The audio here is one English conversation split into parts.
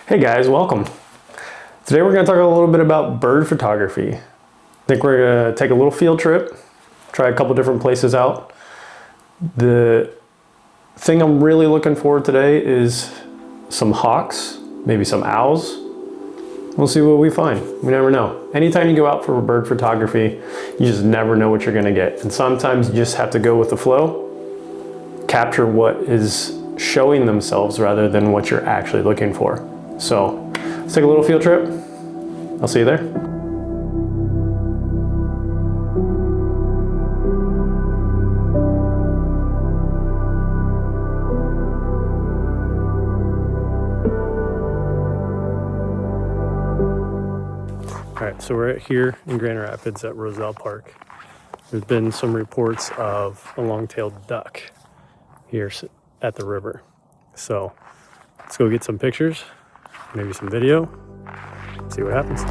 Hey guys, welcome. Today we're going to talk a little bit about bird photography. I think we're going to take a little field trip, try a couple different places out. The thing I'm really looking forward today is some hawks, maybe some owls. We'll see what we find. We never know. Anytime you go out for bird photography, you just never know what you're going to get. And sometimes you just have to go with the flow, capture what is showing themselves rather than what you're actually looking for. So let's take a little field trip. I'll see you there. All right, so we're here in Grand Rapids at Roselle Park. There's been some reports of a long-tailed duck here at the river. So let's go get some pictures, maybe some video, see what happens.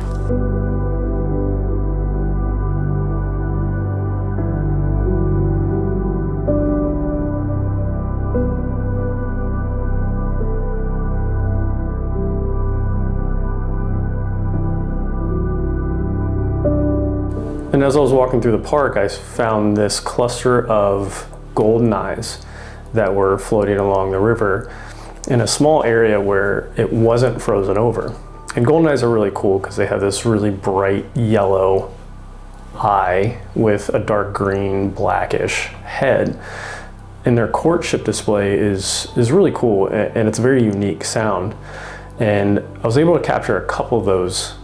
And as I was walking through the park, I found this cluster of goldeneyes that were floating along the river in a small area where it wasn't frozen over. And goldeneyes are really cool because they have this really bright yellow eye with a dark green blackish head. And their courtship display is really cool, and it's a very unique sound. And I was able to capture a couple of those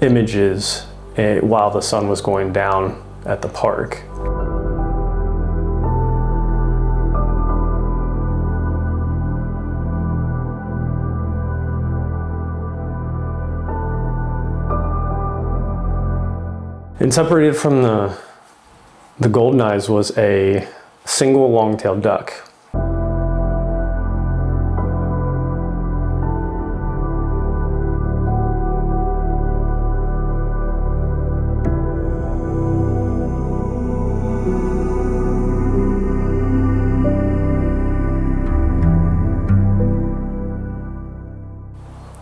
images while the sun was going down at the park. And separated from the goldeneyes was a single long-tailed duck.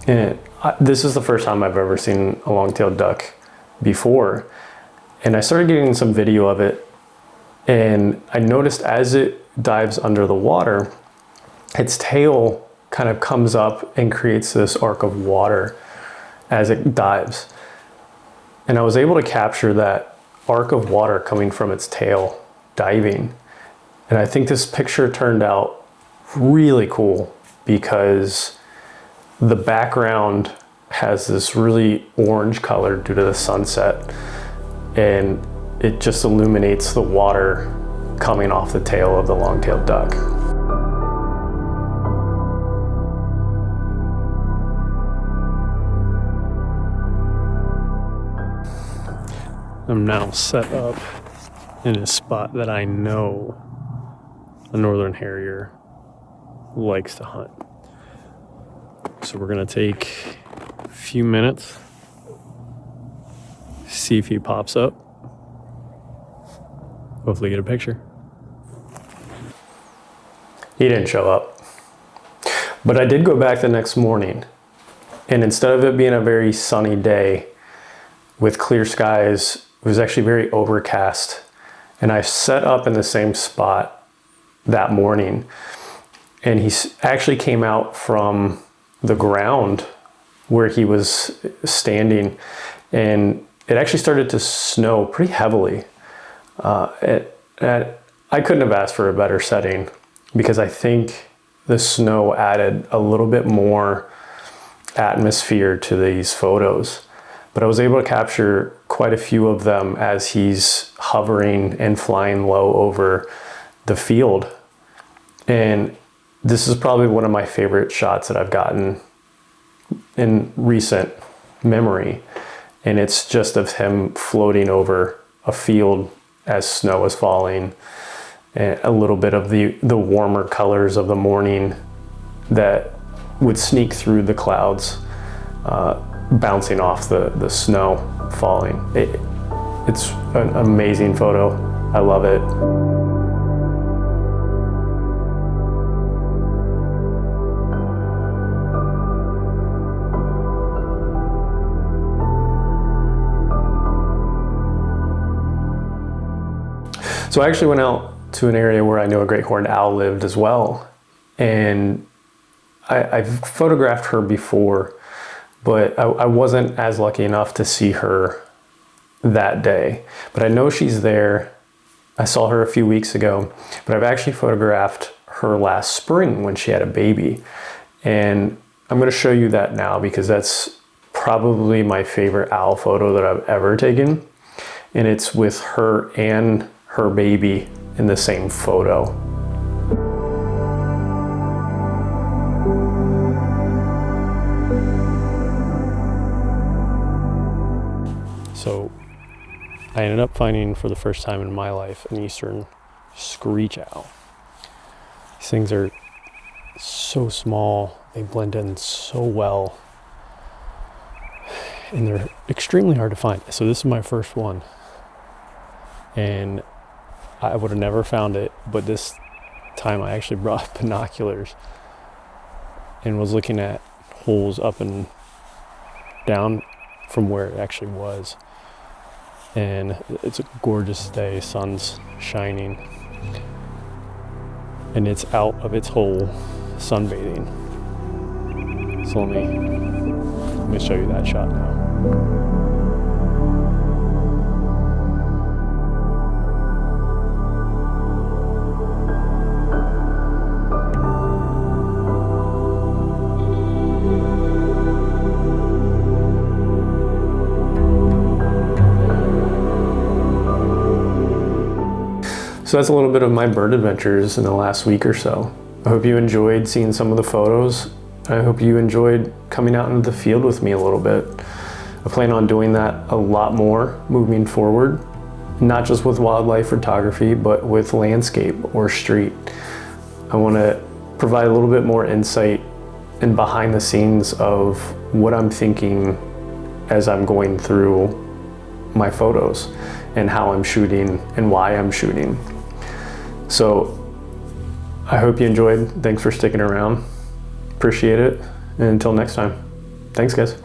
And this is the first time I've ever seen a long-tailed duck before. And I started getting some video of it, and I noticed as it dives under the water, its tail kind of comes up and creates this arc of water as it dives. And I was able to capture that arc of water coming from its tail diving. And I think this picture turned out really cool because the background has this really orange color due to the sunset, and it just illuminates the water coming off the tail of the long-tailed duck. I'm now set up in a spot that I know a northern harrier likes to hunt. So we're gonna take a few minutes, see if he pops up, hopefully get a picture. He didn't show up, but I did go back the next morning, and instead of it being a very sunny day with clear skies, it was actually very overcast. And I set up in the same spot that morning, and he actually came out from the ground where he was standing, and it actually started to snow pretty heavily. I couldn't have asked for a better setting because I think the snow added a little bit more atmosphere to these photos. But I was able to capture quite a few of them as he's hovering and flying low over the field. And this is probably one of my favorite shots that I've gotten in recent memory. And it's just of him floating over a field as snow is falling, and a little bit of the warmer colors of the morning that would sneak through the clouds, bouncing off the snow falling. It's an amazing photo. I love it. So I actually went out to an area where I know a great horned owl lived as well. And I've photographed her before, but I wasn't as lucky enough to see her that day. But I know she's there. I saw her a few weeks ago, but I've actually photographed her last spring when she had a baby. And I'm going to show you that now because that's probably my favorite owl photo that I've ever taken. And it's with her and her baby in the same photo. So I ended up finding for the first time in my life an eastern screech owl. These things are so small, they blend in so well, and they're extremely hard to find. So this is my first one, and I would have never found it, but this time I actually brought binoculars and was looking at holes up and down from where it actually was. And it's a gorgeous day, sun's shining, and it's out of its hole sunbathing. So let me show you that shot now. So that's a little bit of my bird adventures in the last week or so. I hope you enjoyed seeing some of the photos. I hope you enjoyed coming out into the field with me a little bit. I plan on doing that a lot more moving forward, not just with wildlife photography, but with landscape or street. I want to provide a little bit more insight and behind the scenes of what I'm thinking as I'm going through my photos and how I'm shooting and why I'm shooting. So I hope you enjoyed. Thanks for sticking around. Appreciate it. And until next time, thanks guys.